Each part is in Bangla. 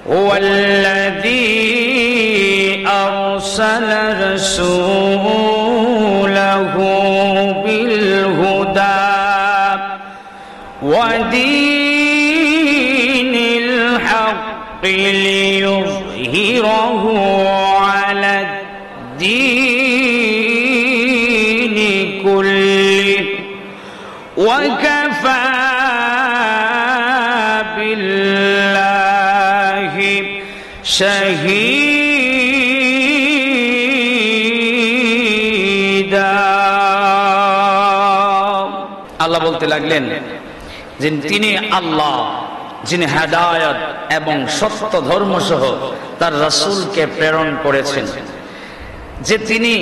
হুয়াল্লাযী আরসালা রাসূলাহু বিল হুদা ওয়া দীনিল হাক্কি লিইয়ুযহিরাহু আলাদ দীনি কুল্লিহি ওয়া কাফা বিল্লাহি শাহীদা। আল্লাহ বলতে লাগলেন যে তিনি আল্লাহ, যিনি হেদায়েত এবং সত্য ধর্ম সহ তার রাসূলকে প্রেরণ করেছেন, যে তিনি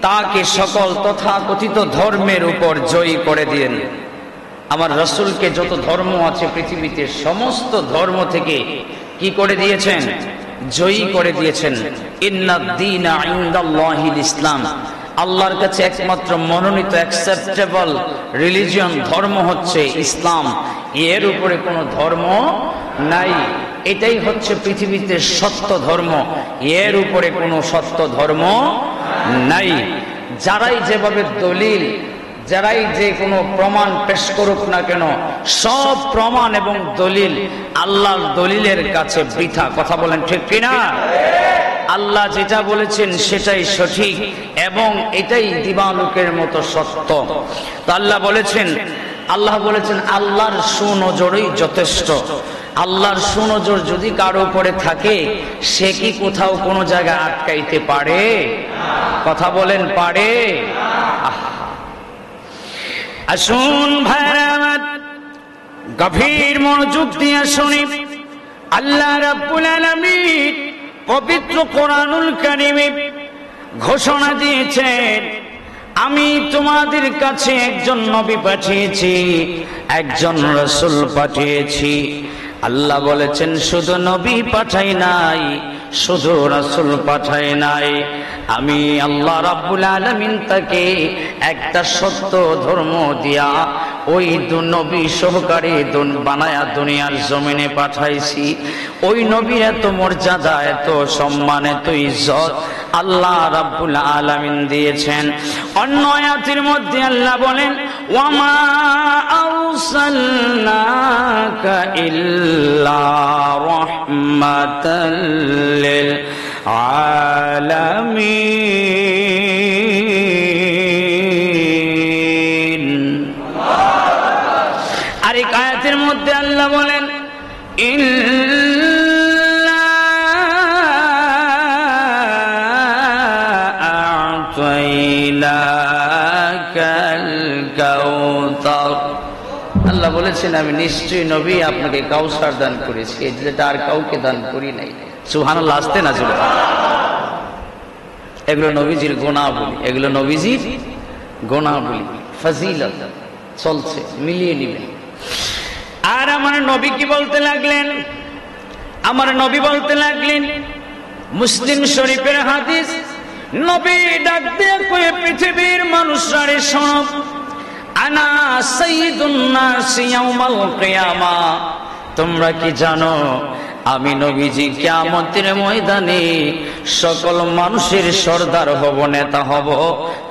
তাকে সকল তথাকথিত ধর্মের উপর জয়ী করে দিলেন। আমার রাসূলকে যত ধর্ম আছে পৃথিবীতে সমস্ত ধর্ম থেকে কি করে দিয়েছেন? জয়ী করে দিয়েছেন। ইন্নাদ দীনা ইনদাল্লাহিল ইসলাম, আল্লাহর কাছে একমাত্র মনোনীত অ্যাকসেপ্টেবল রিলিজিয়ন ধর্ম হচ্ছে ইসলাম। এর উপরে কোনো ধর্ম নাই। এটাই হচ্ছে পৃথিবীতে সত্য ধর্ম, এর উপরে কোনো সত্য ধর্ম নাই। যারাই যেভাবে দলিল, যারাই যে কোনো প্রমাণ পেশ করুক না কেন, সব প্রমাণ এবং দলিল আল্লাহর দলিলের কাছে বৃথা। কথা বলেন ঠিক কিনা? আল্লাহ যেটা বলেছেন সেটাই সঠিক এবং এটাই দিবালোকের মতো সত্য। তো আল্লাহ বলেছেন আল্লাহর সুনজরই যথেষ্ট। আল্লাহর সুনজর যদি কারো উপরে থাকে, সে কি কোথাও কোনো জায়গায় আটকাইতে পারে? কথা বলেন, পারে? আসুন ভাইরা আমার, গভীর মনোযোগ দিয়ে শুনি। আল্লাহ রাব্বুল আলামিন পবিত্র কোরআনুল কারীমে ঘোষণা দিয়েছেন, আমি তোমাদের কাছে একজন নবী পাঠিয়েছি, একজন রাসূল পাঠিয়েছি। আল্লাহ বলেছেন শুধু নবী পাঠাই নাই, শুধু রাসূল পাঠাই নাই, আমি আল্লাহ রাব্বুল আলামিন তাকে একটা সত্য ধর্ম দিয়া ওই নবী সহকারে বানায়া দুনিয়ার জমিনে পাঠাইছি। ওই নবীর এত মর্যাদা, এত সম্মান, এত ইজ্জত আল্লাহ রাব্বুল আলামিন দিয়েছেন। অন্য আয়াতের মধ্যে আল্লাহ বলেন, ওয়ামা আরসালনাকা ইল্লা রাহমাতাল লিল আলামিন। আর এই আয়াতের মধ্যে আল্লাহ বলেন, ইন্না আ'তাইনাকাল কাউসার। আল্লাহ বলেছেন আমি নিশ্চয়ই নবী আপনাকে কাউসার দান করেছি, যেটা আর কাউকে দান করি নাই। সুবহানাল্লাহ। আসতে না জোরে। এগুলো নবীজির গুণাবলী, এগুলো নবীজির গুণাবলী, ফজিলত চলছে, মিলিয়ে নিবেন। আর আমার নবী কি বলতে লাগলেন? আমার নবী বলতে লাগলেন, মুসলিম শরীফের হাদিস, নবী ডাক দিয়ে কয়ে পৃথিবীর মানুষরা শোনো, আনা সাইয়্যিদুন নাস ইয়াউমাল কিয়ামা। তোমরা কি জানো আমি নবীজি কিয়ামতের ময়দানে সকল মানুষের সরদার হব, নেতা হব?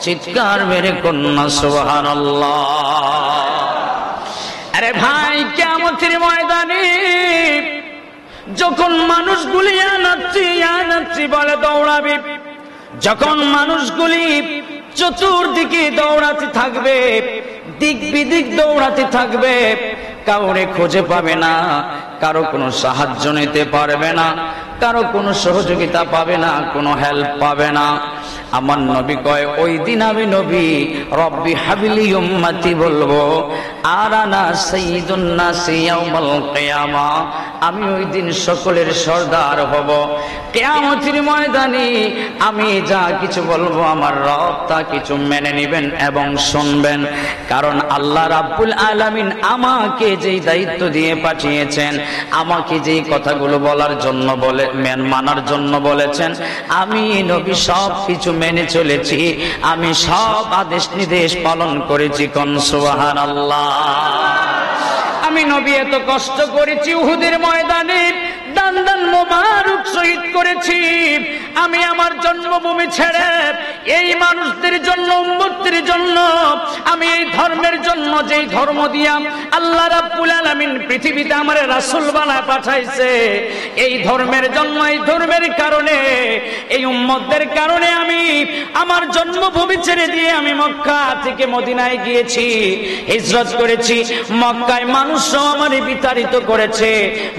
চিৎকার মেরে কন্যা সুবহানাল্লাহ। আরে ভাই, কিয়ামতের ময়দানে যখন মানুষগুলি আনাচ্ছি বলে দৌড়াবে, যখন মানুষগুলি চতুর্দিকে দৌড়াতে থাকবে, দিক বিদিক দৌড়াতে থাকবে, কাউরে খুঁজে পাবে না, কারো কোনো সাহায্য নিতে পারবে না, কারো কোনো সহযোগিতা পাবে না, কোনো হেল্প পাবে না। আমার নবী কয়, ওই দিন আমি নবী রব্বি হাবলি উম্মতি বলবো, আর আনা সাইয়্যিদুন নাস ইয়াউমাল কিয়ামা। আমি ওই দিন সকলের সরদার হব। কিয়ামতের ময়দানে আমি যা কিছু বলবো আমার রব তা কিছু মেনে নেবেন এবং শুনবেন। কারণ আল্লাহ রাব্বুল আলামিন আমাকে যেই দায়িত্ব দিয়ে পাঠিয়েছেন, আমাকে যেই কথাগুলো বলার জন্য মানার জন্য বলেছেন, আমি নবী সব কিছু মেনে চলেছি, আমি সব আদেশ নির্দেশ পালন করেছি। কোন সুবহানাল্লাহ। আমি নবী এত কষ্ট করেছি, উহুদের ময়দানে দান মোবারক শহীদ করেছি। আমি আমার জন্মভূমি ছেড়ে এই মানুষদের জন্য, উম্মতের জন্য, আমি এই ধর্মের জন্য, যেই ধর্ম দিয়া আল্লাহ রাব্বুল আলামিন পৃথিবীতে আমার রাসূল বানায় পাঠাইছে, এই ধর্মের জন্য, এই ধর্মের কারণে, এই উম্মতদের কারণে আমি আমার জন্মভূমি ছেড়ে দিয়ে আমি মক্কা থেকে মদিনায় গিয়েছি, হিজরত করেছি। মক্কায় মানুষও আমারে বিতাড়িত করেছে,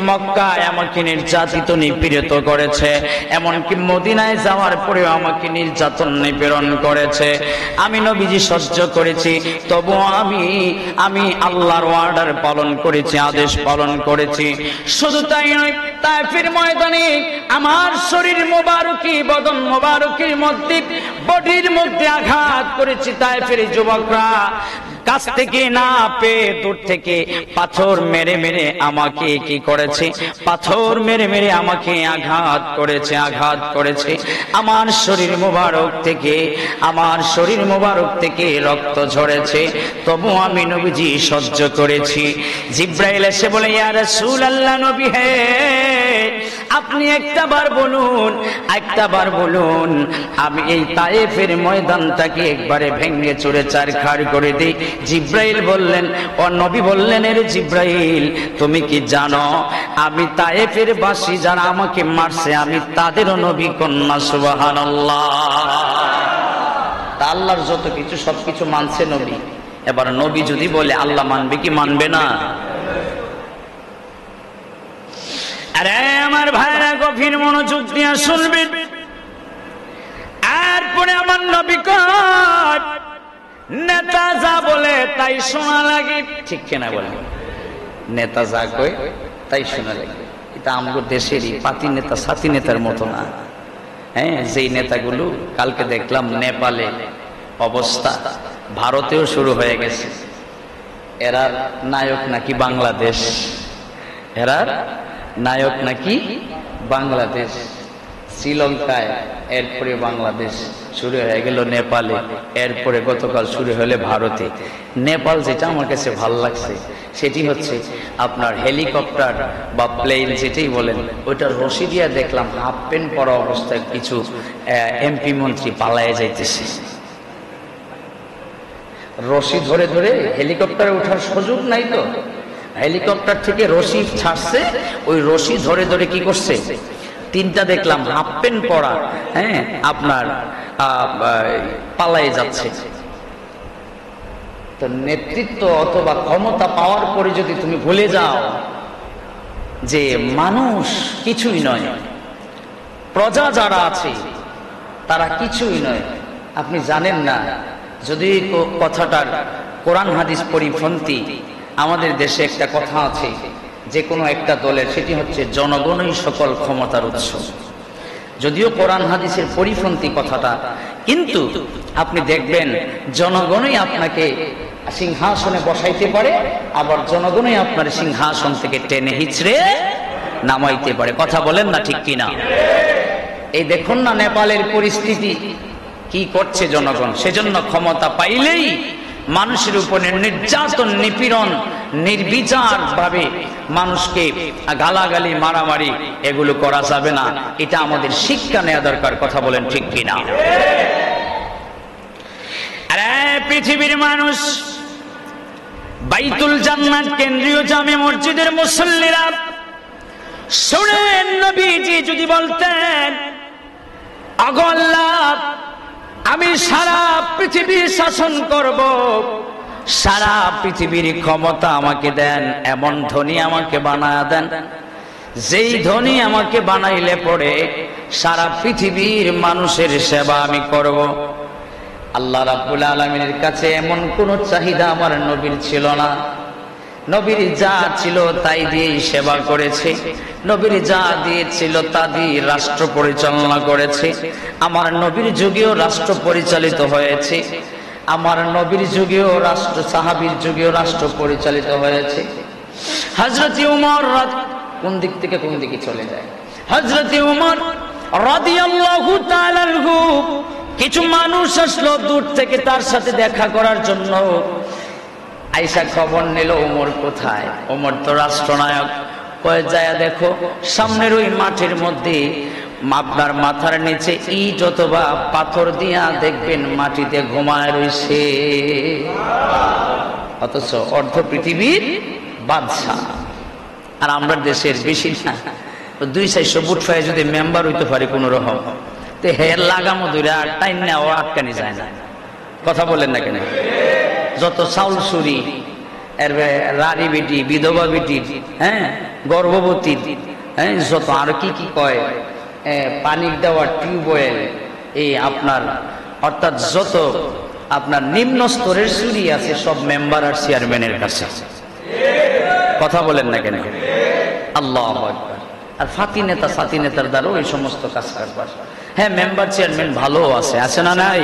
মক্কায় আমাকে নির্যাতিত নিপীড়িত করেছে, এমনকি মদিনায় যাওয়ার পরেও আমাকে নির্যাতন নিপীড়ন করেছে। আমি নবীজি সহ্য করেছি, তবু আমি আল্লাহর অর্ডার পালন করেছি, আদেশ পালন করেছি। শুধু তাই নয়, তায়েফের ময়দানে আমার শরীর মোবারকি, বদন মোবারকের মধ্যে, বডির মধ্যে আঘাত করেছি। তায়েফের যুবকরা কাছ থেকে না পেয়ে দূর থেকে পাথর মেরে মেরে আমাকে কি করেছে, পাথর মেরে মেরে আমাকে আঘাত করেছে। আমার শরীর মোবারক থেকে রক্ত ঝরেছে, তবু আমি নবীজি সহ্য করেছি। জিব্রাইল এসে বলে, ইয়া রাসূলুল্লাহ, নবী হে, আপনি একটাবার বলুন, আমি এই তায়েফের ময়দানটাকে একবারে ভেঙে চুরে চারখাড় করে দিই। জিব্রাইল বললেন, ও নবী বললেন, এর জিব্রাইল, তুমি কি জানো আমি তায়েফের বাসী যারা আমাকে মারছে আমি তাদেরও নবী কন্যা। সুবহানাল্লাহ। তা আল্লাহর যত কিছু সবকিছু মানছে নবী। এবার নবী যদি বলে, আল্লাহ মানবে কি মানবে না? আরে আমার ভাইরা, গভীর মনোযোগ দিয়ে শুনবেন। এরপরে আমার নবী কয়, নেতা যা বলে তাই শোনা লাগে, ঠিক কিনা বলে? নেতা যা কয় তাই শোনা লাগে। এটা আমাদের দেশেরই পাতি নেতা, সাথী নেতার মতো না। হ্যাঁ, যেই নেতাগুলো কালকে দেখলাম নেপালে অবস্থা, ভারতেও শুরু হয়ে গেছে। এরার নায়ক নাকি বাংলাদেশ, শ্রীলঙ্কায়, এরপরে বাংলাদেশ, শুরু হয়ে গেল নেপালে, এরপরে গতকাল শুরু হলে ভারতে। নেপাল যেটা আমার কাছে ভাল লাগছে সেটি হচ্ছে আপনার হেলিকপ্টার বা প্লেন যেটাই বলেন, ওইটার রশি দিয়া দেখলাম হাফ প্যান্ট পরা অবস্থায় কিছু এমপি মন্ত্রী পালায়ে যাইতেছে। রশি ধরে ধরে হেলিকপ্টারে ওঠার সুযোগ নাই, তো হেলিকপ্টার থেকে রশি ছাড়ছে, ওই রশি ধরে ধরে কি করছে, তিনটা দেখলাম হাফ প্যান্ট পরা, হ্যাঁ, আপনার পালায়ে যাচ্ছে। তো নেতৃত্ব অথবা ক্ষমতা পাওয়ার পরে যদি তুমি ভুলে যাও যে মানুষ কিছুই নয়, প্রজা যারা আছে তারা কিছুই নয়, আপনি জানেন না। যদি কথাটার কোরআন হাদিস পরিপন্থী, আমাদের দেশে একটা কথা আছে যে কোনো একটা দলের, সেটি হচ্ছে জনগণই সকল ক্ষমতার উৎস। যদিও কোরআন হাদিসের পরিপন্থী কথাটা, কিন্তু আপনি দেখবেন জনগণই আপনাকে সিংহাসনে বসাইতে পারে, আবার জনগণই আপনার সিংহাসন থেকে টেনে হিচড়ে নামাইতে পারে। কথা বলেন না, ঠিক কিনা? এই দেখুন না নেপালের পরিস্থিতি, কি করছে জনগণ। সেজন্য ক্ষমতা পাইলেই মানুষের উপরে নির্যাতন, নিপীড়ন, নির্বিচার ভাবে মানুষকে গালাগালি, মারামারি এগুলো করা যাবে না। এটা আমাদের শিক্ষা নেওয়া দরকার। কথা বলেন, ঠিক কিনা? আরে পৃথিবীর মানুষ, বাইতুল জান্নাত কেন্দ্রীয় জামে মসজিদের মুসল্লিরা শুনেন, নবীজি যদি বলতেন, ওগো আল্লাহ, আমি সারা পৃথিবী শাসন করব, সারা পৃথিবীর ক্ষমতা আমাকে দেন, এমন ধনী আমাকে বানায়া দেন, যেই ধনী আমাকে বানাইলে পরে সারা পৃথিবীর মানুষের সেবা আমি করব। আল্লাহ রাব্বুল আলামিনের কাছে এমন কোন চাহিদা আমার নবীর ছিল না। নবীর যা ছিল তাই দিয়েই সেবা করেছে, নবীর যা দিয়েছিল তা দিয়ে রাষ্ট্র পরিচালনা করেছে। আমার নবীর যুগেও রাষ্ট্র পরিচালিত হয়েছে, আমার নবীর যুগেও রাষ্ট্র, সাহাবীর যুগেও রাষ্ট্র পরিচালিত হয়েছে। হযরত উমর কোন দিক থেকে কোন দিকে চলে যায়। হযরত উমর রাদিয়াল্লাহু তাআলা আনহু, কিছু মানুষ আসলো দূর থেকে তার সাথে দেখা করার জন্য। আয়েশা খবর নিল ওমর কোথায়। ওমর তো রাষ্ট্রনায়ক, কয় যায় দেখো সামনের ওই মাঠের মধ্যে আপনার মাথার নিচে ইট অথবা পাথর দিয়া দেখবেন মাটিতে ঘুমায় রইছে, অথচ অর্ধ পৃথিবীর বাদশাহ। আর আমরা দেশের বেশি না 200-400 ফুট ফায় যদি মেম্বার হইতে পারে কোন রকম, তো হের লাগামো ধরে আর টাইম নেওয়া আটকানি যায় না। কথা বলেন না কেন? যত চাউল চুরি, এর রানী বেটি, বিধবা বেটি, হ্যাঁ, গর্ভবতী, হ্যাঁ, যত আর কি কি কয়, পানির দেওয়া টিউবওয়েল, এই আপনার অর্থাৎ যত আপনার নিম্ন স্তরের চুরি আছে সব মেম্বার আর চেয়ারম্যানের কাছে। কথা বলেন না কেন? আল্লাহু আকবার। আর ফাতি নেতা সাথী নেতার দ্বারাও এই সমস্ত কাজ কারবার। হ্যাঁ, মেম্বার চেয়ারম্যান ভালো আছে না নাই?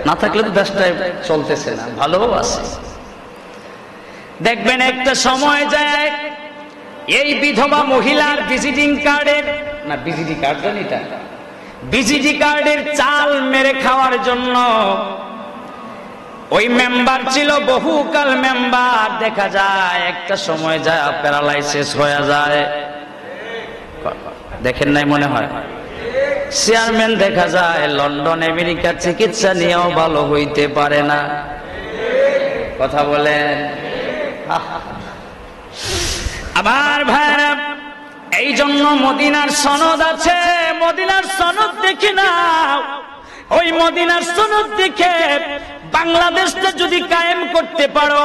না থাকলে তো দেশটায় চলতেছে না, ভালো আছে। দেখবেন একটা সময় যায় এই বিধবা মহিলার ভিজিটিং কার্ডের না ভিজিটি কার্ড জানি এটা ভিজিটি কার্ডের চাল মেরে খাওয়ার জন্য ওই মেম্বার ছিল বহুকাল মেম্বার, দেখা যায় একটা সময় যায় প্যারালাইসিস হয়ে যায়। দেখেন নাই মনে হয়? চেয়ারম্যান দেখা যায় লন্ডন আমেরিকার চিকিৎসা নিয়েও ভালো হইতে পারে না। কথা বলেন। আমার ভাইরা, এই জন্য মদিনার সনদ আছে, মদিনার সনদ দেখে না, ওই মদিনার সনদ দেখে বাংলাদেশটা যদি কায়েম করতে পারো,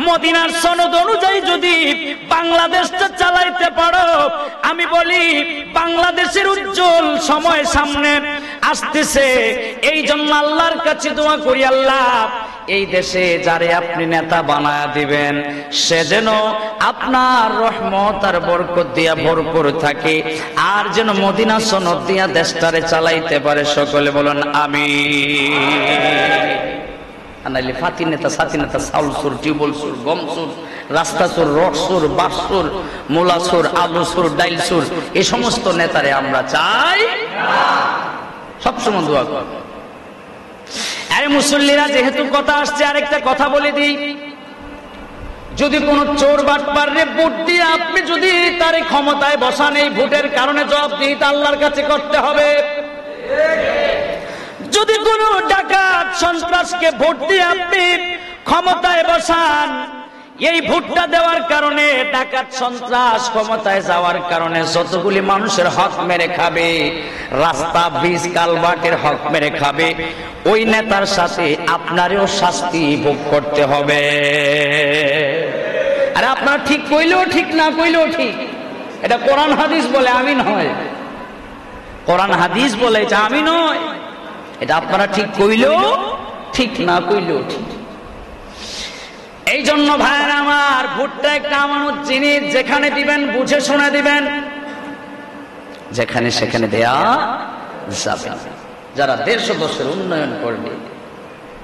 মদিনার সনদ অনুযায়ী যদি বাংলাদেশটা চালাইতে পারো, আমি বলি বাংলাদেশের উজ্জ্বল সময় সামনে আসতেছে। এই জন্য আল্লাহর কাছে দোয়া করি, আল্লাহ এই দেশে যারে আপনি নেতা বানায়া দিবেন সে যেন আপনার রহমত আর বরকত দিয়া ভরপুর থাকে, আর যেন মদিনা সনদ দিয়া দেশটারে চালাইতে পারে। সকলে বলেন আমিন। আনাইলে ফাতি নেতা সাথী নেতা চাউল সুর, টিউবওয়েল সুর, গম সুর, রাস্তা সুর, রড সুর, বাস সুর, মূলা সুর, আলু সুর, ডাইল সুর, এই সমস্ত নেতারে আমরা চাই সবসময় দোয়া কর। আরে মুসল্লিরা, যেহেতু কথা আসছে আরেকটা কথা বলে দিই, যদি কোন চোর বাটপারে ভোট দিয়ে আপনি যদি তার ক্ষমতায় বসান, এই ভোটের কারণে জবাবদিহিতা আল্লাহর কাছে করতে হবে। যদি কোন ডাকাত সন্ত্রাসকে ভোট দিয়ে আপনি ক্ষমতায় বসান, এই ভোটটা দেওয়ার কারণে ডাকাত সন্ত্রাস ক্ষমতায় যাওয়ার কারণে যতগুলি মানুষের হক মেরে খাবে, রাস্তা ব্রিজ কালভার্টের হক মেরে খাবে, ওই নেতার সাথে আপনারও শাস্তি ভোগ করতে হবে। আরে আপনার ঠিক কইলেও ঠিক, না কইলেও ঠিক, এটা কোরআন হাদিস বলে, আমি নয়। কোরআন হাদিস বলে, এটা আমি নয়। এটা আপনারা ঠিক কইলেও ঠিক, না কইলেও ঠিক। এই জন্য ভাইরা আমার, ভোটটা একটা আমানত জিনিস, যেখানে দিবেন বুঝে শুনে দিবেন, যেখানে সেখানে দেয়া যাবে না। যারা দেশ ও দেশের উন্নয়ন করবে,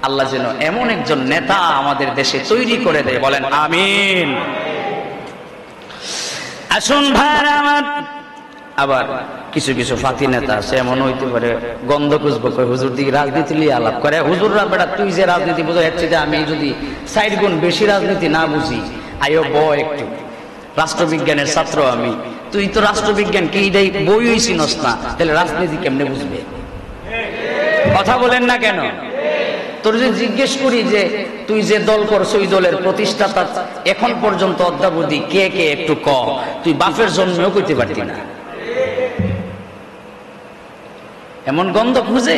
আল্লাহ যেন এমন একজন নেতা আমাদের দেশে তৈরি করে দেয়। বলেন আমিন। আসুন ভাইরা আমার, আবার কিছু কিছু ফাতি নেতা আছে এমন হইতে পারে, গন্ধ খুঁজবো হুজুর দিকে রাজনীতি নিয়ে আলাপ করে। হুজুররা বেটা তুই যে রাজনীতি বুঝো, এর চেয়ে আমি যদি 4 গুণ বেশি রাজনীতি না বুঝি, আয়ো ব একটু, রাষ্ট্রবিজ্ঞানের ছাত্র আমি, তুই তো রাষ্ট্রবিজ্ঞান কি বই চিনস না, তাহলে রাজনীতি কেমনে বুঝবে? কথা বলেন না কেন? তোর যদি জিজ্ঞেস করি যে তুই যে দল করছ, ওই দলের প্রতিষ্ঠাতা এখন পর্যন্ত অদ্যাবধি কে কে, একটু ক, তুই বাপের জন্মেও কইতে পারতি না। এমন গন্ধ খুঁজে।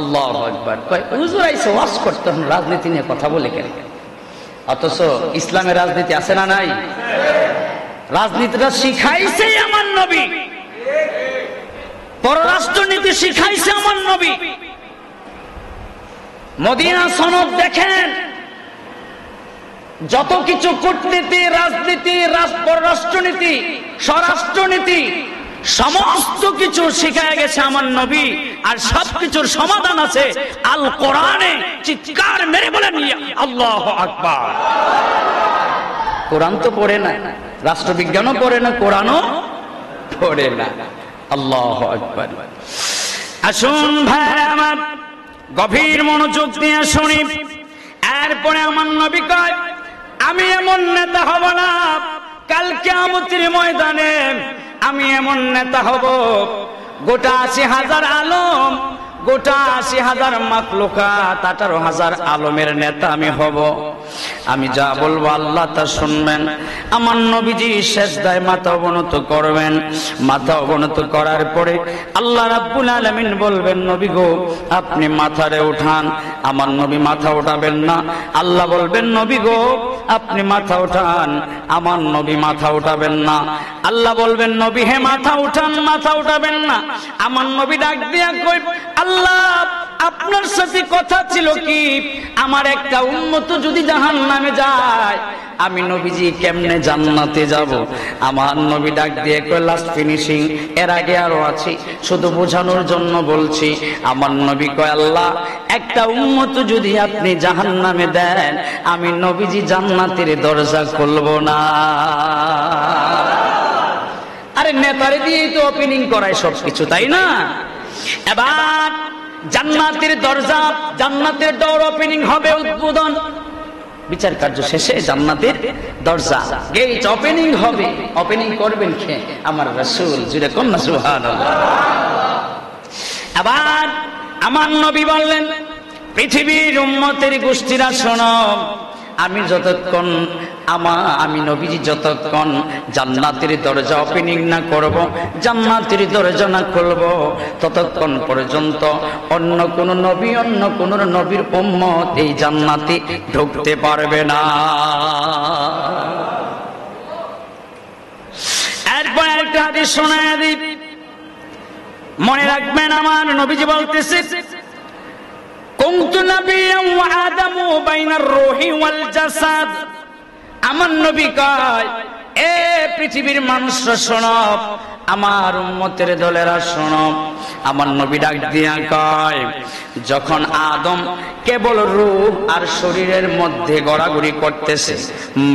আল্লাহু আকবার। কয় হুজুর আইছে ওয়াজ করতে, রাজনীতি নিয়ে কথা বলে কেন? অথচ ইসলামের রাজনীতি আছে না নাই? রাজনীতিটা শিখাইছে আমার নবী, পররাষ্ট্রনীতি শিখাইছে আমার নবী। মদিনা সনদ দেখেন, যত কিছু কূটনীতি, রাজনীতি, পররাষ্ট্রনীতি, স্বরাষ্ট্রনীতি, সমস্ত কিছু শিখায় গেছে আমার নবী, আর সবকিছুর সমাধান আছে আল কোরআনে। চিৎকার মেরে বলেন আল্লাহু আকবার। কোরআন তো পড়ে না, রাষ্ট্রবিজ্ঞানও পড়ে না, কোরআনও পড়ে না। আল্লাহু আকবার। আসুন ভাই আমার, গভীর মনোযোগ দিয়ে শুনি। এরপরে আমার নবী কয়, আমি এমন নেতা হব না কাল কিয়ামতের ময়দানে আমি এমন নেতা হব, গোটা ৮০,০০০ আলম, গোটা ৮০,০০০ মাখলুকাত, ১৮,০০০ আলমের নেতা আমি হব। আমি যা বলবো আল্লাহ তা শুনবেন। আমার নবীজি সেজদায় মাথা অবনত করবেন। মাথা অবনত করার পরে আল্লাহ রাব্বুল আলামিন বলবেন, নবী গো আপনি মাথারে উঠান। আমার নবী মাথা উঠাবেন না। আল্লাহ বলবেন, নবী গো আপনি মাথা উঠান। আমার নবী মাথা উঠাবেন না। আল্লাহ বলবেন, নবী হে মাথা উঠান। মাথা উঠাবেন না। আমার নবী ডাক দিয়া কই, আল্লাহ আপনার সাথে কথা ছিল কি, আমার একটা উম্মত যদি জাহান্নামে যায় আমি নবীজি কেমনে জান্নাতে যাব? আমার নবী ডাক দিয়ে কই, লাস্ট ফিনিশিং, এর আগে আরো আছে, শুধু বোঝানোর জন্য বলছি। আমার নবী কয়, আল্লাহ একটা উম্মত যদি আপনি জাহান্নামে দেন আমি নবীজি জান্নাতের দরজা খুলব না। আরে নেতারে দিয়েই তো ওপেনিং করায় সবকিছু, তাই না? এবার জান্নাতের দরজা, জান্নাতের ডোর ওপেনিং হবে, উদ্বোধন, বিচার কার্য শেষে জান্নাতের দরজা গেট ওপেনিং হবে। ওপেনিং করবেন কে? আমার রাসূল। জুড়ে কোন না সুবহানাল্লাহ। আবার আমার নবী বললেন, পৃথিবীর উম্মতের গোষ্ঠীরা শোনো, আমি যতক্ষণ আমি নবীজি যতক্ষণ জান্নাতের দরজা ওপেনিং না করব, জান্নাতের দরজা না খুলব, ততক্ষণ পর্যন্ত অন্য কোন নবী, অন্য কোন নবীর উম্মত এই জান্নাতে ঢুকতে পারবে না। এরপর একটা হাদিস শোনায় দিই, মনে রাখবেন। আমার নবীজি বলতেছে, কুনতু নাবিয়্যান ওয়া আদামু বাইনার রূহি ওয়াল জাসাদ। আমার নবী কয়, এ পৃথিবীর মানুষরা শোনো, আমার উম্মতের দলেরা শোনো। আমার নবী ডাক দিয়া কয়, যখন আদম কেবল রূহ আর শরীরের মধ্যে গড়াগড়ি করতেছে,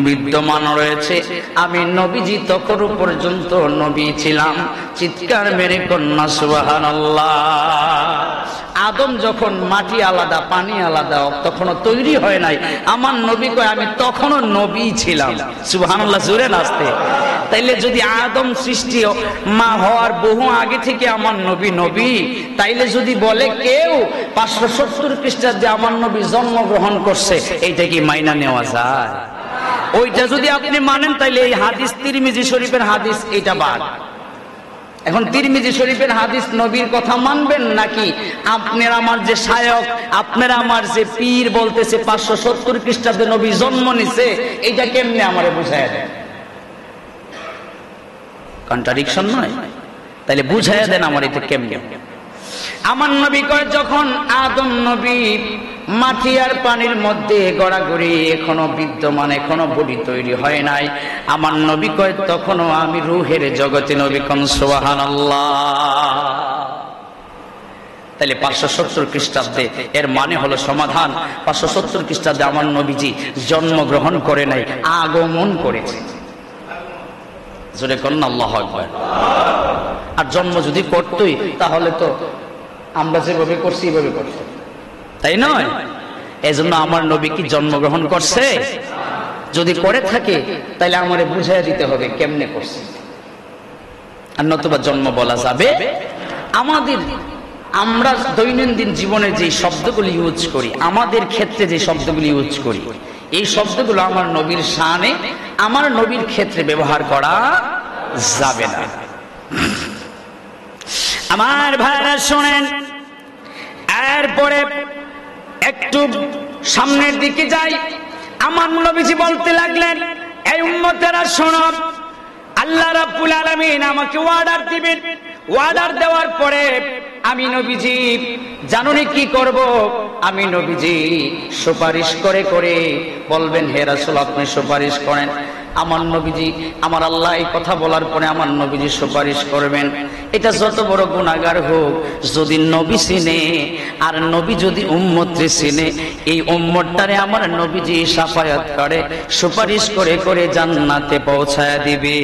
বিদ্যমান রয়েছে, আমি নবীজি তখন পর্যন্ত নবী ছিলাম। চিৎকার মেরে কন্যা সুবহানাল্লাহ। আদম যখন মাটি আলাদা পানি আলাদা তখনও তৈরি হয় নাই, আমার নবী কয় আমি তখনও নবী ছিলাম। সুবহানাল্লাহ, জোরে নাচতে। তাইলে যদি আদম সৃষ্টি মা হওয়ার বহু আগে থেকে আমার নবী নবী, তাইলে যদি বলে কেউ 570 খ্রিস্টাব্দে আমার নবী জন্মগ্রহণ করছে, এইটা কি মাইনা নেওয়া যায়? ওইটা যদি আপনি মানেন তাইলে এই হাদিস তিরমিজি শরীফের হাদিস এটা বাদ। এখন তিরমিজি শরীফের হাদিস নবীর কথা মানবেন নাকি আপনার আমার যে শায়ক, আপনার আমার যে পীর বলতেছে 570 খ্রিস্টাব্দে নবী জন্ম নিছে, এইটা কেমনে আমারে বুঝাইয়া দেন? কন্ট্রাডিকশন নয়? তাহলে বুঝাইয়া দেন আমার এটা কেমনে। আমার নবী কয়, যখন আদম নবী মাটি আর পানির মধ্যে গড়াগড়ি এখনো বিদ্যমান, এখনো বডি তৈরি হয় নাই, আমার নবী কয় তখনও আমি রূহের জগতে নবী। কোন সুবহানাল্লাহ। তাহলে 570 খ্রিস্টাব্দে, এর মানে হলো সমাধান, 570 খ্রিস্টাব্দে আমার নবীজি জন্মগ্রহণ করে নাই, আগমন করেছে। জোরে কন্যা আল্লাহু আকবার। আর জন্ম যদি করতই তাহলে তো আমরা যেভাবে করছি এইভাবে করতাম, তাই নয়? এজন্য আমার নবী কি জন্মগ্রহণ করছে? যদি করে থাকে তাহলে আমারে বুঝাইয়া দিতে হবে কেমনে করছে, আর নতুবা জন্ম বলা যাবে। আমরা দৈনন্দিন জীবনে যে শব্দগুলি ইউজ করি, আমাদের ক্ষেত্রে যে শব্দগুলি ইউজ করি, এই শব্দগুলো আমার নবীর শানে, আমার নবীর ক্ষেত্রে ব্যবহার করা যাবে না। আমার ভাইরা শোনেন, এরপরে একটু সামনের দিকে যাই। আমার নবীজি বলতে লাগলেন, এই উম্মতেরা শোনো, আল্লাহ রাব্বুল আলামিন আমাকে অর্ডার দিবেন। অর্ডার দেওয়ার পরে আমি নবীজি জানুনি কি করব? আমি নবীজি সুপারিশ করে করে বলবেন, হে রাসূল আপনি সুপারিশ করেন। আমার নবীজি, আমার আল্লাহ এই কথা বলার পরে আমার নবীজি সুপারিশ করবেন। এটা যত বড় গুনাহগার হোক, যদি নবী চিনে আর নবী যদি উম্মতরে চিনে, এই উম্মতটারে আমার নবীজি শাফায়াত করে, সুপারিশ করে করে জান্নাতে পৌঁছায় দিবে।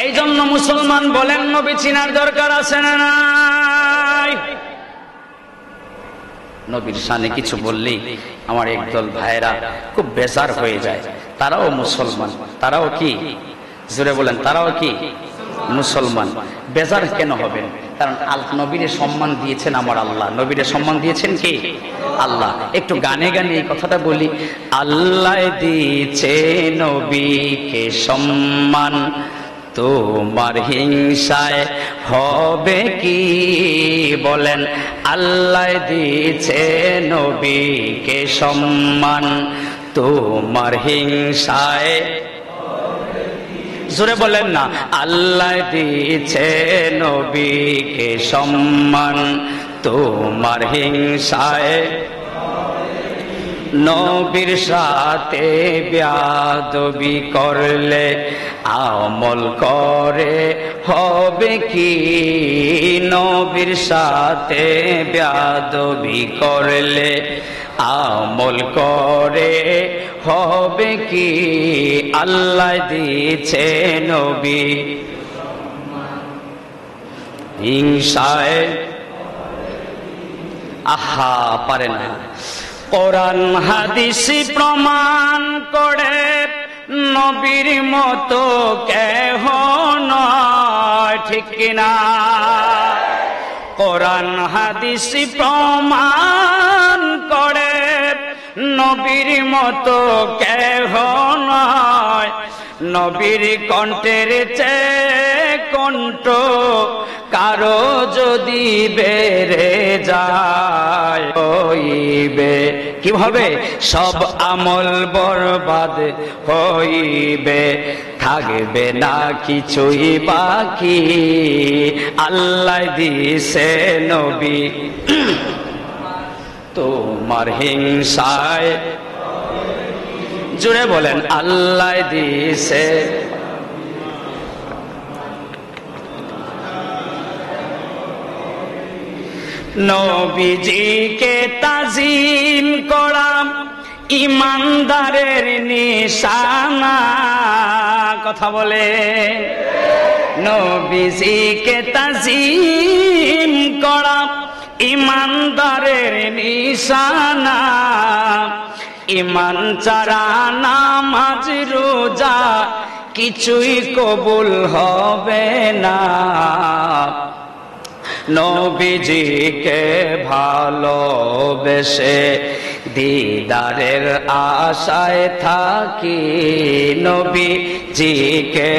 এই জন্য মুসলমান বলেন, নবী চিনার দরকার আছে না নাই? নবীর শানে কিছু বললেই আমার একদল ভাইরা খুব বেজার হয়ে যায়। তারাও মুসলমান। তারাও কি? জোরে বলেন, তারাও কি মুসলমান। বেজার কেন হবেন? কারণ নবীরে সম্মান দিয়েছেন আমার আল্লাহ। নবীরে সম্মান দিয়েছেন কি? আল্লাহ। একটু গানে গানে এই কথাটা বলি, আল্লাহ দিয়েছে নবীকে সম্মান, তোমার হিংসায় হবে কি? বলেন, আল্লাহ দিয়েছে নবীকে সম্মান, তোমার হিংসায়। জোরে বলেন না, আল্লাহ দিয়েছে নবীকে সম্মান, তোমার হিংসায়। নবীর সাথে বেয়াদবি করলে আমল করে হবে কি? নবীর সাথে বেয়াদবি করলে আমল করে হবে কি? আল্লাহ দিয়েছে নবী হিংসায়। আহা, পারে না। কোরআন হাদিস প্রমাণ করে নবীর মতো কেহ নয়, ঠিক কিনা? কোরআন হাদিস প্রমাণ করে নবীর মতো কেহ নয়। নবীর কণ্ঠের চেয়ে কণ্ঠ কারো যদি বেড়ে যায় হইবে কিভাবে? সব আমল বরবাদ হইবে, থাকবে না কিছুই বাকি। আল্লাহ দিয়েছে নবী তোমার হিংসায়। জুড়ে বলেন, আল্লাহ দিয়েছে। নবীজিকে তাজিম করা ইমানদারের নিশানা। কথা বলে, নবীজিকে তাজিম করা ইমানদারের নিশানা। ইমান ছাড়া নামাজ রোজা কিছুই কবুল হবে না। নবীজিকে ভালোবেসে দিদারের আশায় থাকি। নবীজিকে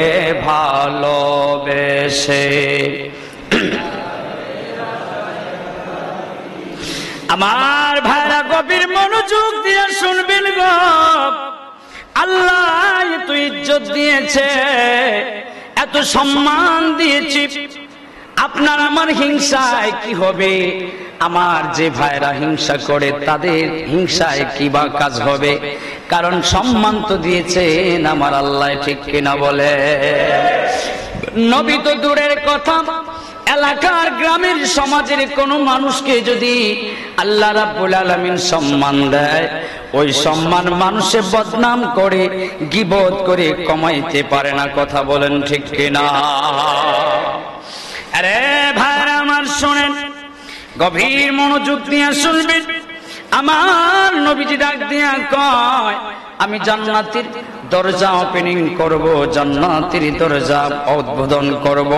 ভালোবেসে। আমার ভাইরা গভীর মনোযোগ দিয়ে শুনবেন গো। আল্লাহ এত ইজ্জত দিয়েছে, এত সম্মান দিয়েছি, আপনার আমার হিংসায় কি হবে? আমার যে ভাইরা হিংসা করে তাদের হিংসায় কি বা কাজ হবে? কারণ সম্মান তো দিয়েছেন আমার আল্লাহ, ঠিক কিনা বলে? নবী তো দূরের কথা, এলাকার গ্রামের সমাজের কোন মানুষকে যদি আল্লাহ রাব্বুল আলামিন সম্মান দেয়, ওই সম্মান মানুষে বদনাম করে গীবত করে কমাইতে পারে না। কথা বলেন ঠিক কিনা? আরে ভাইরা আমার শোনেন, গভীর মনোযোগ দিয়ে শুনবেন। আমার নবীজি ডাক দিয়া কয়, আমি জান্নাতের দরজা ওপেনিং করব, জান্নাতের দরজা উদ্বোধন করব।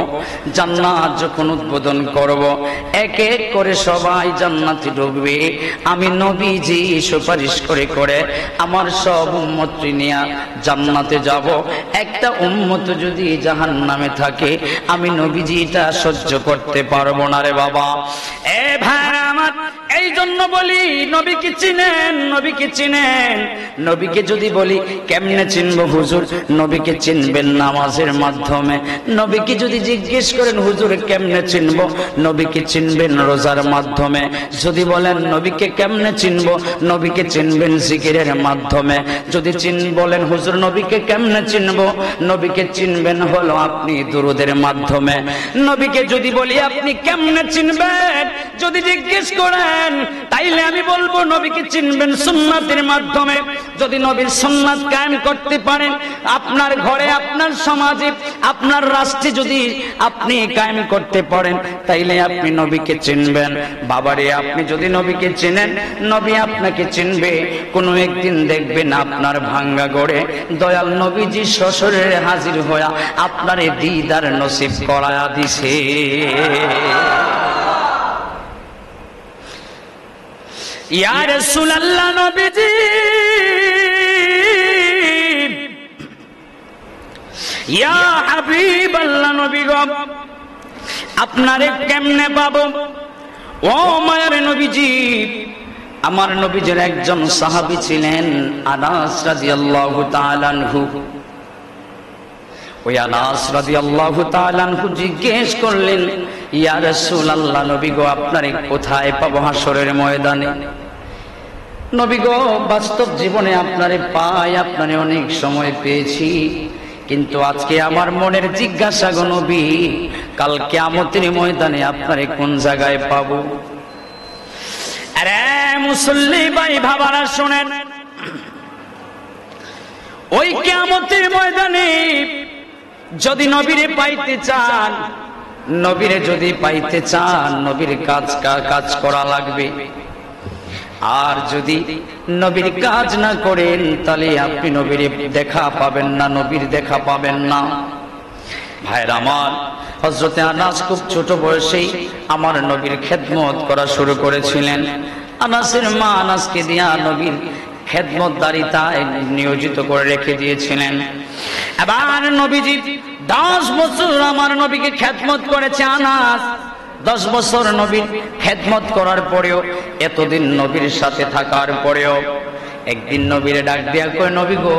জান্নাত যখন উদ্বোধন করব, এক এক করে সবাই জান্নাতে ঢুকবে। আমি নবীজি সুপারিশ করে করে আমার সব উম্মত নিয়ে জান্নাতে যাব। একটা উম্মত যদি জাহান্নামে থাকে, আমি নবীজি এটা সহ্য করতে পারবো না রে বাবা। এ ভাই আমার, এই জন্য বলি নবীকে চিনেন, নবীকে চিনেন। নবীকে যদি বলি কেমনে চিনব হুজুর? নবীকে চিনবেন নামাজের মাধ্যমে। নবীকে যদি জিজ্ঞেস করেন হুজুর কেমনে চিনব? নবীকে চিনবেন রোজার মাধ্যমে। যদি বলেন নবীকে কেমনে চিনব? নবীকে চিনবেন জিকিরের মাধ্যমে। যদি বলেন হুজুর নবীকে কেমনে চিনব? নবীকে চিনবেন হলো আপনি দুরূদের মাধ্যমে। নবীকে যদি বলি আপনি কেমনে চিনবেন? যদি জিজ্ঞেস করেন চিনবেন, তাইলে আমি বলবো নবীকে চিনবেন সুন্নাতের মাধ্যমে। যদি নবীর সুন্নাত কায়েম করতে পারেন আপনার ঘরে, আপনার সমাজে, আপনার রাষ্ট্রে যদি আপনি কায়েম করতে পারেন, তাইলে আপনি নবীকে চিনবেন। বাবারে, আপনি যদি নবীকে চিনেন, নবী আপনাকে চিনবে। কোনো একদিন দেখবেন আপনার ভাঙ্গা গড়ে দয়াল নবীজি সশরীরে হাজির হয়ে আপনার দিদার নসিব করায়া দিছে। ইয়া রাসূলুল্লাহ নবীজি, ইয়া হাবিবাল্লাহ নবী গো, আপনারে কেমনে পাবো? ও মায়ের নবীজি, আমার নবীজির একজন সাহাবী ছিলেন আনাস রাদিয়াল্লাহু তাআলা আনহু। ওই আনাস রাদিয়াল্লাহু তাআলা আনহু জিজ্ঞেস করলেন, ইয়া রাসূলুল্লাহ নবী গো, আপনারে কোথায় পাবো হাসরের ময়দানে? নবী গো, বাস্তব জীবনে আপনারে পাই, আপনারে অনেক সময় পেয়েছি, কিন্তু আজকে আমার মনের জিজ্ঞাসা গো নবী, কাল কিয়ামতের ময়দানে আপনারে কোন জায়গায় পাবো? আরে মুসল্লি ভাই বাবারা শুনেন, ওই কিয়ামতের ময়দানে যদি নবীরে পাইতে চান, নবীরে যদি পাইতে চান, নবীর কাজ করা লাগবে। আর যদি নবীর কাজ না করেন, তাহলে আপনি নবীর দেখা পাবেন না, নবীর দেখা পাবেন না। ভাইরা আমার, হযরতে আনাস খুব ছোট বয়সেই আমার নবীর খেদমত করা শুরু করেছিলেন। আনাসের মা আনাসকে দিয়া নবীর খেদমতদারিতায় নিয়োজিত করে রেখে দিয়েছিলেন। এবার নবীজি 10 বছর আমার নবীকে খেদমত করেছে আনাস। 10 বছর নবীর খেদমত করার পরেও, এতদিন নবীর সাথে থাকার পরেও, একদিন নবীরে ডাক দিয়া কয়, নবী গো,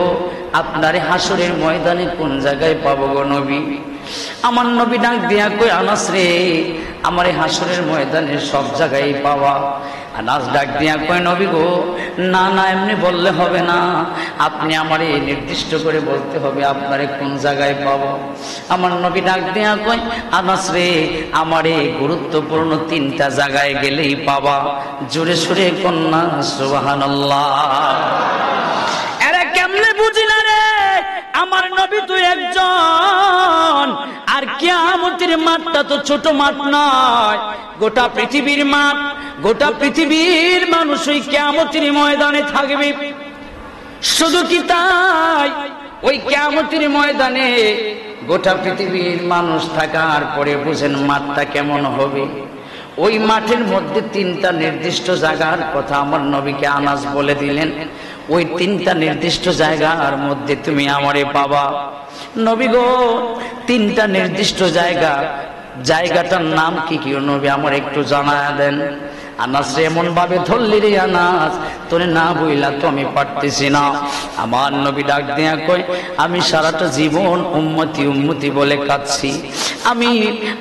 আপনারে হাসরের ময়দানে কোন জায়গায় পাবো গো নবী? আমার নবী ডাক দিয়া কয়, আনাস রে, আমারে হাসরের ময়দানে সব জায়গায় পাওয়া। আনাস ডাক দিয়া কয়, নবী গো, না না, এমনি বললে হবে না, আপনি আমারে নির্দিষ্ট করে বলতে হবে আপনারে কোন জায়গায় পাবো। আমার নবী ডাক দিয়া কয়, আনাস রে, আমারে গুরুত্বপূর্ণ 3টা জায়গায় গেলেই পাবা। জোরে সোরে কন্যা সুবহানাল্লাহ। এরা কেমনে বুঝি না রে, আমার নবী তো একজন, আর কিয়ামতের মাঠটা তো ছোট মাঠ নয়, গোটা পৃথিবীর মাঠ। গোটা পৃথিবীর মানুষ ওই কিয়ামতের ময়দানে থাকবে। শুধু কি তাই, ওই কিয়ামতের ময়দানে গোটা পৃথিবীর মানুষ থাকার পরে বুঝেন মাঠটা কেমন হবে? ওই মাঠের মধ্যে 3টা নির্দিষ্ট জায়গার কথা আমার নবীকে আনাস বলে দিলেন। ওই 3টা নির্দিষ্ট জায়গার মধ্যে তুমি আমারে পাবা। নবী গো, 3টা নির্দিষ্ট জায়গাটার নাম কি কি নবী আমার একটু জানায়া দেন। আনাস রে এমন ভাবে ধরলি রে, আনাস তোরে না বইলা তো আমি পারতেছি না। আমার নবী ডাক দিয়া কয়, আমি সারাটা জীবন উম্মতি উম্মতি বলে কাঁদছি।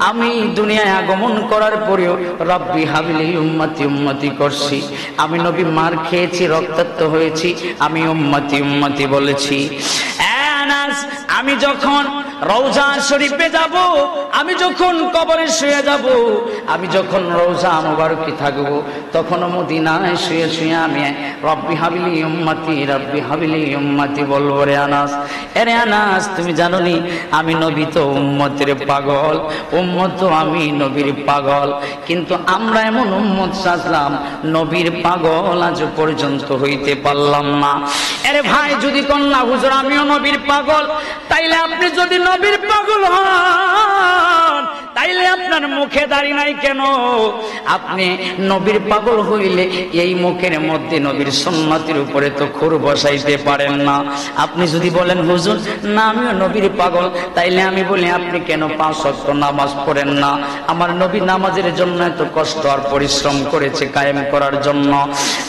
আমি দুনিয়ায় আগমন করার পরেও রব্বি হাবিলি উম্মতি উম্মতি করছি। আমি নবী মার খেয়েছি, রক্তাক্ত হয়েছি, আমি উম্মতি উম্মতি বলেছি। আনাস, আমি যখন রওজা শরীফে যাব, আমি যখন কবরে শুয়ে যাব, আমি যখন রওজা মুবারকে থাকব, তখন মদিনায় শুয়ে শুয়ে আমি রব্বি হাবিলি উম্মতি, রব্বি হাবিলি উম্মতি বলবো। রে আনাস, এরে আনাস, তুমি জানো নি আমি নবী তো উম্মতের পাগল, উম্মত তো আমি নবীর পাগল, কিন্তু আমরা এমন উম্মত সাজলাম, নবীর পাগল আজ পর্যন্ত হইতে পারলাম না। আরে ভাই, যদি কন্যা হুজুর আমিও নবীর পাগল, তাইলে আপনি যদি নবীর পাগল হন, তাইলে আপনার মুখে দাড়ি নাই কেন? আপনি নবীর পাগল হইলে এই মুখের মধ্যে নবীর সুন্নতের উপরে তো খুর বসাইতে পারেন না। আপনি যদি বলেন হুজুর না আমিও নবীর পাগল, তাইলে আমি বলি আপনি কেন 5 ওয়াক্ত নামাজ পড়েন না? আমার নবী নামাজের জন্য এত কষ্ট আর পরিশ্রম করেছে কায়েম করার জন্য।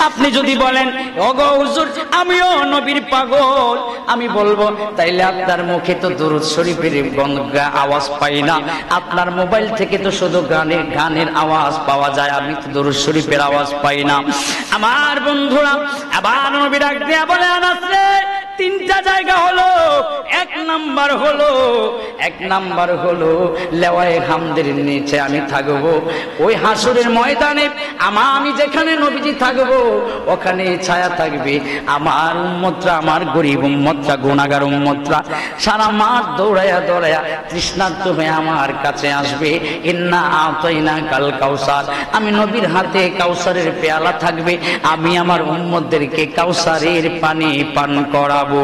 আপনি যদি বলেন ওগো হুজুর আমিও নবীর পাগল, আমি বলবো তাইলে আপনার মুখে তো দুরূদ শরীফের আওয়াজ পাই না, আপনার মোবাইল থেকে তো শুধু গানের আওয়াজ পাওয়া যায়, আমি তো দুরূদ শরীফের আওয়াজ পাই না। আমার বন্ধুরা, আবার নবী ডাক দিয়া বলে, আনাস রে তিনটা জায়গা হলো। এক নাম্বার হলো লেওয়ায়ে হামদের নিচে আমি থাকবো। ওই হাসরের ময়দানে আমি যেখানে নবীজি থাকবো ওখানে ছায়া থাকবে। আমার উম্মতরা, আমার গরিব উম্মতরা, গুনাহগার উম্মতরা সারা মাঠ দৌড়ায়া দৌড়ায়া তৃষ্ণার্ত হয়ে আমার কাছে আসবে। ইন্না আতাইনা কাল কাউসার, আমি নবীর হাতে কাউসারের পেয়ালা থাকবে, আমি আমার উম্মতদেরকে কাউসারের পানি পান করাবো।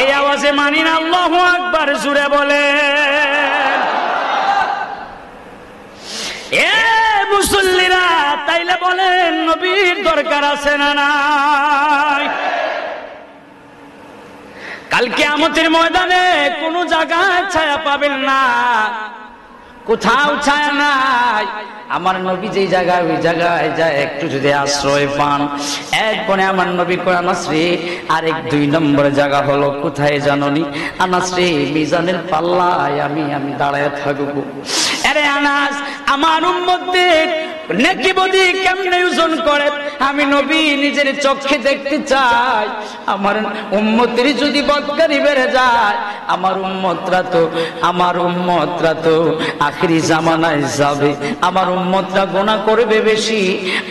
এই আওয়াজে মানি না আল্লাহু আকবার জুড়ে বলে। এ মুসল্লিরা, তাইলে বলেন নবীর দরকার আছে না নাই? কাল কিয়ামতের ময়দানে কোন জায়গায় ছায়া পাবেন না, কোথাও ছায়া নাই। আমার নবী যেই জায়গায়, ওই জায়গায় যায় একটু যদি আশ্রয় পান। এরপরে আমার নবী কয়, আনাস রে, আরেক 2 নম্বর জায়গা হলো কোথায় জাননি? আনাস রে, মিজানের পাল্লায় আমি দাঁড়ায় থাকবো। আরে আনাস, আমার উম্মতদের নেকি বদি কেমনে ওজন করে আমি নবী নিজের চোখে দেখতে চাই। আমার উম্মতের যদি বদকারি বেড়ে যায়, আমার উম্মতরা তো আখিরি জামানায় যাবে। আমার উম্মতরা গুনাহ করবে বেশি,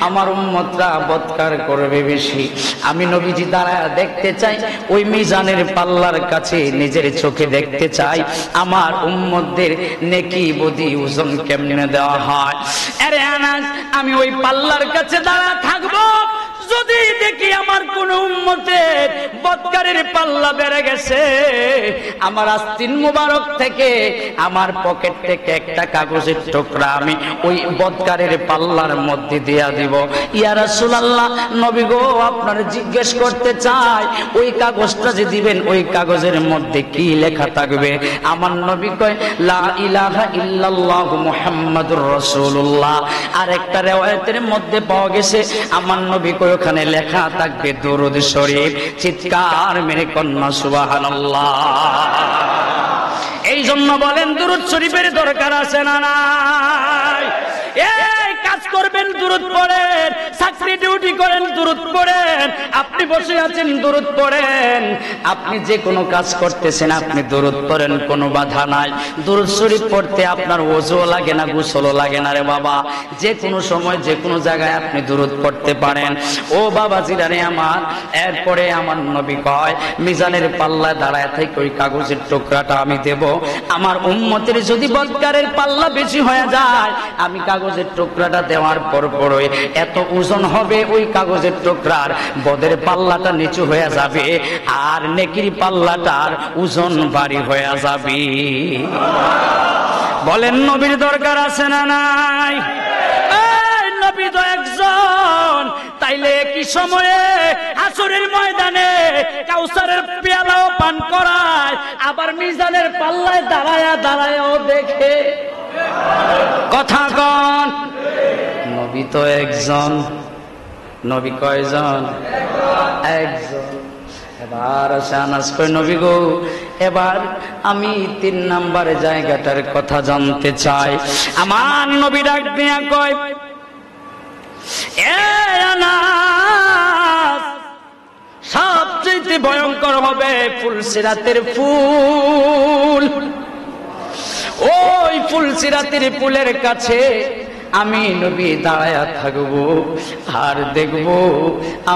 আমার উম্মতরা বদকার করবে বেশি। আমি নবীজি দাঁড়ায় দেখতে চাই, ওই মিজানের পাল্লার কাছে নিজের চোখে দেখতে চাই আমার উম্মতদের নেকি বদি ওজন কেমনে দেওয়া হয়। আরে আনাস, আমি ওই পাল্লার কাছে দাঁড়া থাকবো। যদি দেখি আমার কোন উম্মতের বদকারের পাল্লা বেড়ে গেছে, আমার আস্তিন মুবারক থেকে, আমার পকেট থেকে একটা কাগজের টুকরা আমি ওই বদকারের পাল্লার মধ্যে দিয়া দিব। ইয়া রাসূলুল্লাহ, নবী গো, আপনার জিজ্ঞেস করতে চাই, ওই কাগজটা যে দিবেন ওই কাগজের মধ্যে কি লেখা থাকবে? আমার নবী কয়, লা ইলাহা ইল্লাল্লাহু মুহাম্মাদুর রাসূলুল্লাহ। আর একটা riwayat-এর মধ্যে পাওয়া গেছে আমার নবী কয় ওখানে লেখা থাকবে দরুদ শরীফ। চিৎকার মেরে কন্যা সুবহানাল্লাহ। এই জন্য বলেন দরুদ শরীফের দরকার আছে না নাই? এই কাজ করবেন দুরূদ পড়েন, চাকরি ডিউটি করেন দুরূদ পড়েন, আপনি বসে আছেন দুরূদ পড়েন, আপনি যে কোনো কাজ করতেছেন আপনি দুরূদ পড়েন, কোনো বাধা নাই। দুরূদ শরীফ পড়তে আপনার ওযুও লাগে না, গোসলও লাগে না রে বাবা। যে কোনো সময় যে কোনো জায়গায় আপনি দুরূদ পড়তে পারেন। ও বাবা জিরানে আমার, এরপরে আমার নবী কয় মিজানের পাল্লায় দাঁড়ায় থেকে ওই কাগজের টুকরাটা আমি দেব। আমার উম্মতের যদি বদকারের পাল্লা বেশি হয়ে যায়, আমি কাগজের টুকরাটা দেওয়ার পর পরই এত ওজন হবে ওই কাগজের টুকরার, বদের পাল্লাটা নিচু হয়ে যাবে আর নেকির পাল্লাটার ওজন ভারী হয়ে যাবে। বলেন নবীর দরকার আছে না নাই? নবী তো একজন, তাইলে কি সময়ে আসরের ময়দানে কাউসারের পেয়ালাও পান করায়, আবার মিজানের পাল্লায় দাঁড়ায়াও দেখে। কথা কন, নবী তো একজন। নবী কয়জন? একজন। এবার আনাস কয় নবী গো, এবার আমি 3 নাম্বার জায়গাটার কথা জানতে চাই। আমার নবী ডাক দিয়া কয়, এ আনাস, সবচেয়ে ভয়ঙ্কর হবে ফুলসিরাতের ফুল। ওই ফুলসিরাতের ফুলের কাছে আমি নবী দাঁড়ায়া থাকবো আর দেখবো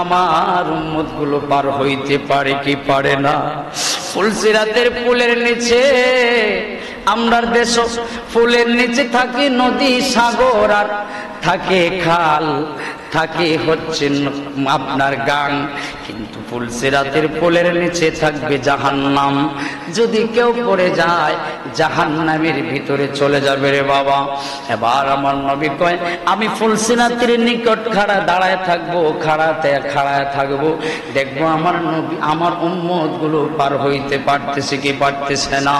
আমার উম্মত গুলো পার হইতে পারে কি পারে না। ফুলসিরাতের ফুলের নিচে, আমরার দেশ ফুলের নিচে থাকে নদী সাগর, আর থাকে খাল, থাকে হচ্ছে আপনার গাং, কিন্তু ফুলসিরাতের ফুলের নিচে থাকবে জাহান্নাম। যদি কেউ পড়ে যায় জাহান্নামের ভিতরে চলে যাবে রে বাবা। এবার আমার নবী কয় আমি ফুলসিরাতের নিকট দাঁড়ায় থাকবো, খাড়ায় থাকবো, দেখবো আমার নবী আমার উম্মত গুলো পার হইতে পারতেছে কি পারতেছে না।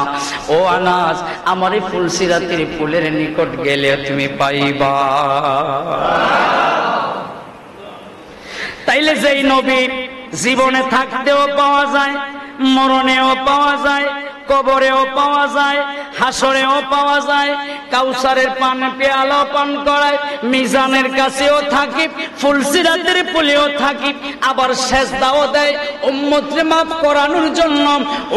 ও আনাস, আমার এই ফুলসিরাতের ফুলের নিকট গেলে তুমি পাইবা। তাইলে যেই নবী জীবনে থাকতেও পাওয়া যায়, মরণেও পাওয়া যায়, কবরেও পাওয়া যায়, হাসরেও পাওয়া যায়। কাউসারের পান পেয়ালা পান করায়, মিজানের কাছেও থাকি, ফুলসিরাতের পুলেও থাকি, আবার সেজদাও দেয় উম্মতকে মাফ করানোর জন্য।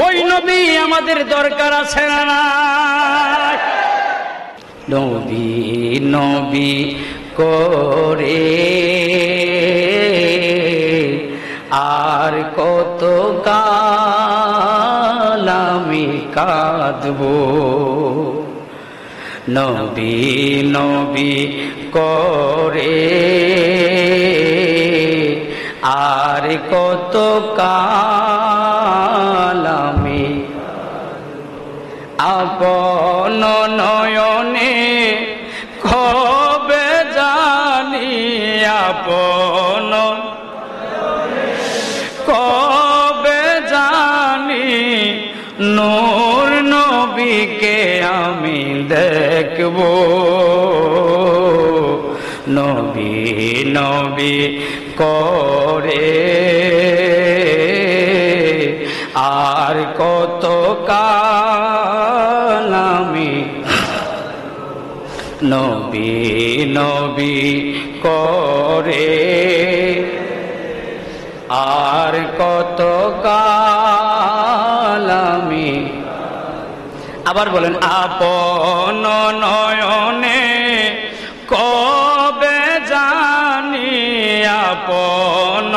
ওই নবী আমাদের দরকার আছে না নাই? নবী নবী করে আর কত কাল আমি কাঁদবো, নবী নবী করে আর কত কাল আমি আপন নয়নে কবে জানি, আপন কবে জানি নূর নবীকে আমি দেখব, নবী নবী করে আর কত কাল আমি, নবী নবী করে আর কত কাল আমি। আবার বলেন, আপন নয়নে কবে জানি, আপন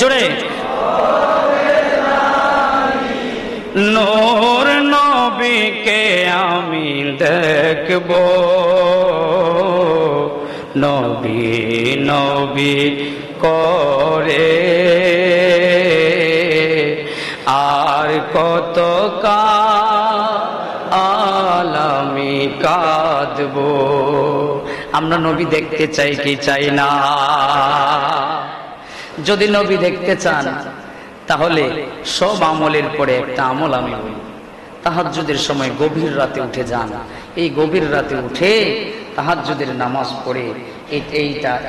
জোরে নূর নবীকে আমি দেখব, নবী নবী করে আর কত কাল আমি কাঁদব। আমরা নবী দেখতে চাই কি চাই না? যদি নবী দেখতে চান তাহলে সব আমলের পরে একটা আমল আমি বলি, তাহাজ্জুদের সময় গভীর রাতে উঠে যান। এই গভীর রাতে উঠে তাহাজ্জুদের নামাজ পড়ে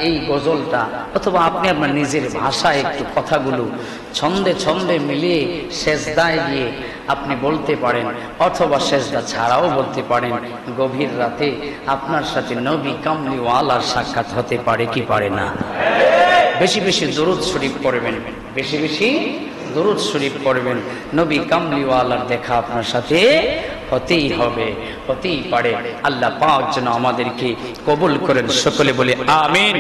এই গজলটা, অথবা আপনি আপনার নিজের ভাষায় একটু কথাগুলো ছন্দে ছন্দে মিলিয়ে সেজদায় গিয়ে আপনি বলতে পারেন, অথবা সেজদা ছাড়াও বলতে পারেন। গভীর রাতে আপনার সাথে নবী কামলিওয়ালার সাক্ষাৎ হতে পারে কি পারে না? বেশি বেশি দরুদ শরীফ পড়বেন, বেশি বেশি দরুদ শরীফ পড়বেন। নবী কামলিওয়ালার দেখা আপনার সাথে হতেই হবে, হতেই পারে। আল্লাহ পাক যেন আমাদেরকে কবুল করেন, সকলে বলে আমিন।